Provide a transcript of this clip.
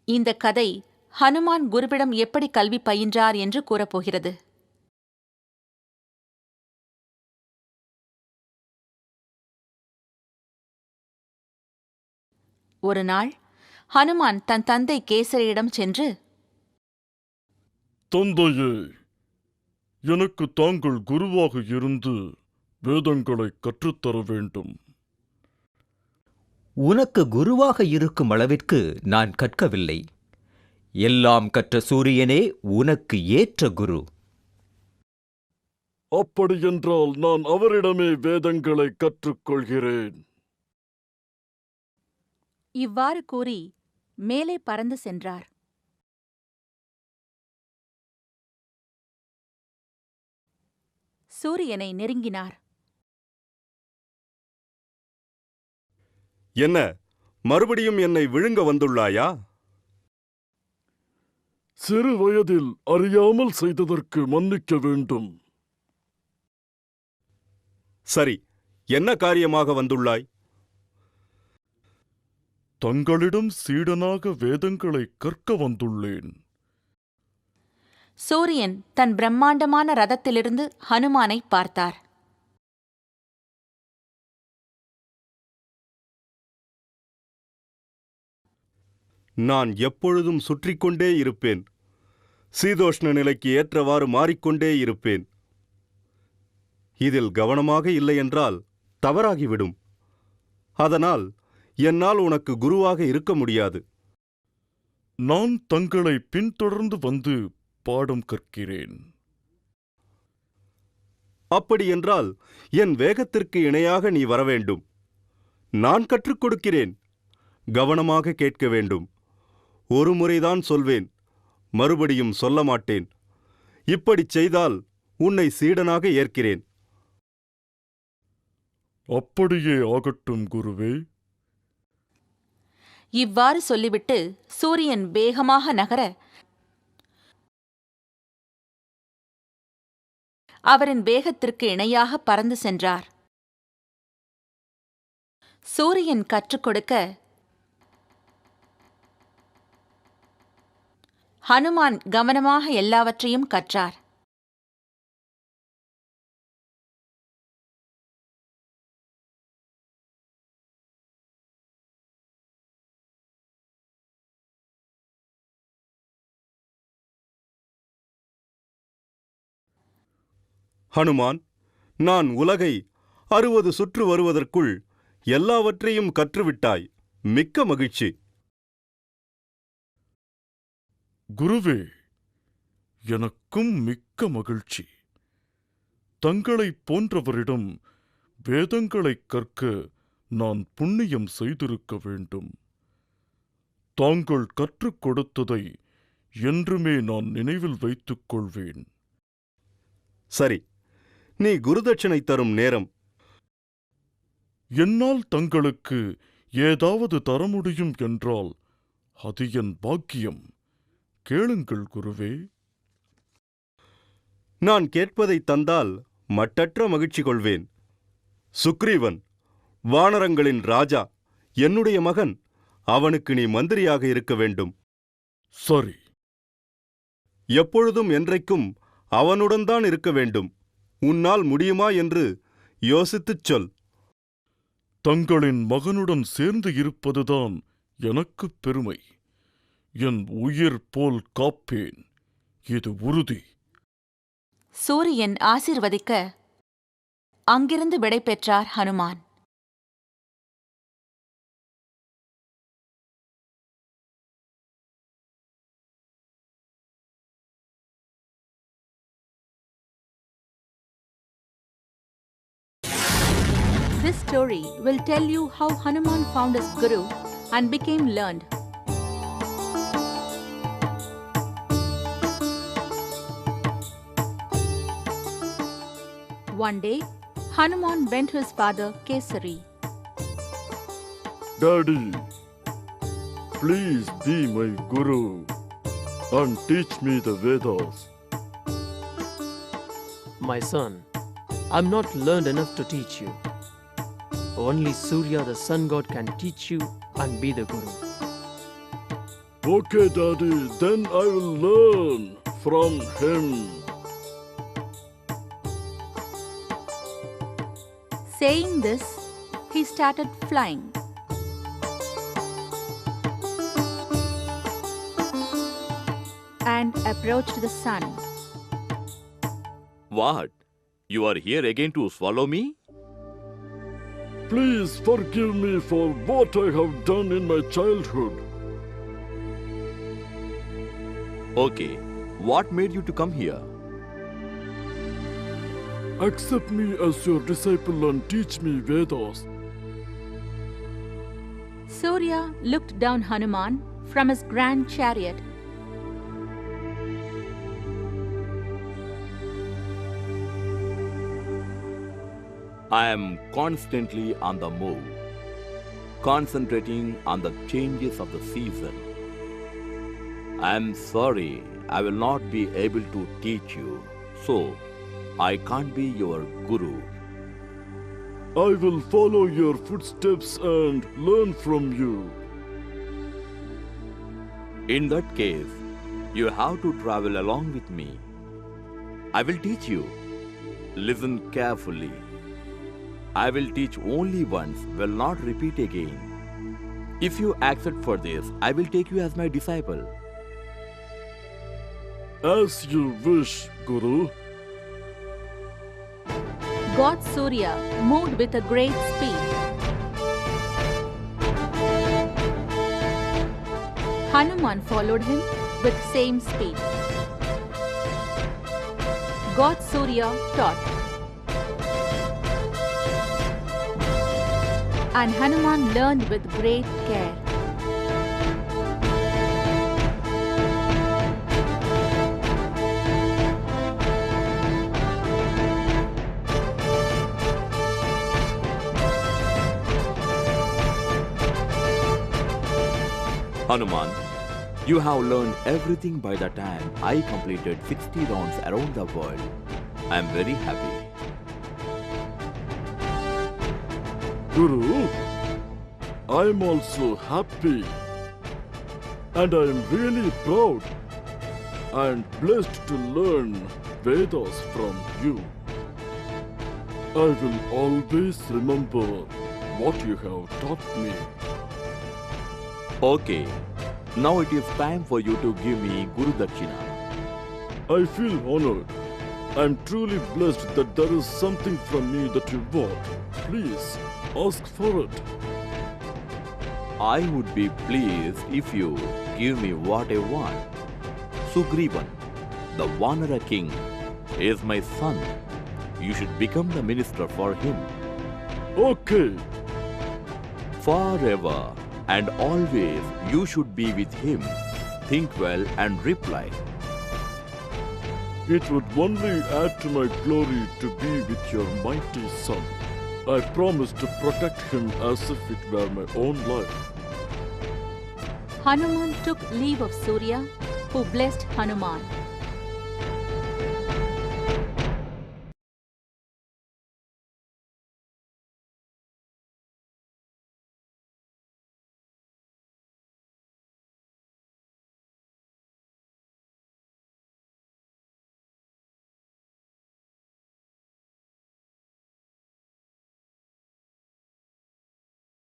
இந்த கதை ஹனுமான் குருவிடம் எப்படி கல்வி பயின்றார் என்று கூறப்போகிறது. ஒரு நாள் ஹனுமான் தன் தந்தை கேசரியிடம் சென்று, தந்தையே, எனக்கு தாங்கள் குருவாக இருந்து வேதங்களை கற்றுத்தர வேண்டும். உனக்கு குருவாக இருக்கும் அளவிற்கு நான் கற்கவில்லை. எல்லாம் கற்ற சூரியனே உனக்கு ஏற்ற குரு. அப்படியென்றால் நான் அவரிடமே வேதங்களை கற்றுக்கொள்கிறேன். இவ்வாறு கூறி மேலே பறந்து சென்றார். சூரியனை நெருங்கினார். என்ன, மறுபடியும் என்னை விழுங்க வந்துள்ளாயா? சிறு வயதில் அறியாமல் செய்ததற்கு மன்னிக்க வேண்டும். சரி, என்ன காரியமாக வந்துள்ளாய்? தங்களிடம் சீடனாக வேதங்களை கற்க வந்துள்ளேன். சூரியன் தன் பிரம்மாண்டமான ரதத்திலிருந்து ஹனுமானை பார்த்தார். நான் எப்பொழுதும் சுற்றிக்கொண்டே இருப்பேன். சீதோஷ்ண நிலைக்கு ஏற்றவாறு மாறிக்கொண்டே இருப்பேன். இதில் கவனமாக இல்லையென்றால் தவறாகிவிடும். அதனால் என்னால் உனக்கு குருவாக இருக்க முடியாது. நான் தங்களை பின்தொடர்ந்து வந்து பாடம் கற்கிறேன். அப்படியென்றால் என் வேகத்திற்கு இணையாக நீ வரவேண்டும். நான் கற்றுக் கொடுக்கிறேன். கவனமாக கேட்க வேண்டும். ஒரு முறைதான் சொல்வேன், மறுபடியும் சொல்ல மாட்டேன். இப்படிச் செய்தால் உன்னை சீடனாக ஏற்கிறேன். அப்படியே ஆகட்டும் குருவே. இவ்வாறு சொல்லிவிட்டு சூரியன் வேகமாக நகர அவரின் வேகத்திற்கு இணையாக பறந்து சென்றார். சூரியன் கற்றுக் கொடுக்க ஹனுமான் கவனமாக எல்லாவற்றையும் கற்றார். ஹனுமான், நான் உலகை 60 சுற்று வருவதற்குள் எல்லாவற்றையும் கற்றுவிட்டாய். மிக்க மகிழ்ச்சி. குருவே, எனக்கும் மிக்க மகிழ்ச்சி. தங்களைப் போன்றவரிடம் வேதங்களைக் கற்க நான் புண்ணியம் செய்திருக்க வேண்டும். தாங்கள் கற்றுக் கொடுத்ததை என்றுமே நான் நினைவில் வைத்துக் கொள்வேன். சரி, நீ குருதட்சணை தரும் நேரம். என்னால் தங்களுக்கு ஏதாவது தர முடியும் என்றால் அது என் பாக்கியம். கேளுங்கள் குருவே. நான் கேட்பதை தந்தால் மட்டற்ற மகிழ்ச்சி கொள்வேன். சுக்ரீவன், வானரங்களின் ராஜா, என்னுடைய மகன். அவனுக்கு நீ மந்திரியாக இருக்க வேண்டும். சரி. எப்பொழுதும் என்றைக்கும் அவனுடன் தான் இருக்க வேண்டும். உன்னால் முடியுமா என்று யோசித்துச் சொல். தங்களின் மகனுடன் சேர்ந்து இருப்பதுதான் எனக்குப் பெருமை. என் உயிர் போல் காப்பேன், இது உறுதி. சூரியன் ஆசீர்வதிக்க அங்கிருந்து விடை பெற்றார் Hanuman. This story will tell you how Hanuman found his guru and became learned. One day, Hanuman went to his father Kesari. Daddy, please be my guru and teach me the Vedas. My son, I'm not learned enough to teach you. Only Surya, the sun god, can teach you and be the guru. Okay, Daddy, then I will learn from him. Saying this, he started flying. And approached the sun. What? You are here again to swallow me? Please forgive me for what I have done in my childhood. Okay, what made you to come here? Accept me as your disciple and teach me Vedas. Surya looked down Hanuman from his grand chariot. I am constantly on the move, concentrating on the changes of the season. I am sorry I will not be able to teach you, so I can't be your guru. I will follow your footsteps and learn from you. In that case, you have to travel along with me. I will teach you. Listen carefully. I will teach only once, will not repeat again. If you accept for this, I will take you as my disciple. As you wish, Guru. God Surya moved with a great speed. Hanuman followed him with same speed. God Surya taught. And Hanuman learned with great care. Hanuman, you have learned everything by the time I completed 60 rounds around the world. I am very happy. Guru, I am also happy. And I am really proud and blessed to learn Vedas from you. I will always remember what you have taught me. Okay, now it is time for you to give me Guru Dakshina. I feel honored. I am truly blessed that there is something from me that you want. Please, ask for it. I would be pleased if you give me what I want. Sugrivan, the Vanara king, is my son. You should become the minister for him. Okay. Forever and always you should be with him. Think well and reply. It would only add to my glory to be with your mighty son. I promise to protect him as if it were my own life. Hanuman took leave of Surya, who blessed Hanuman.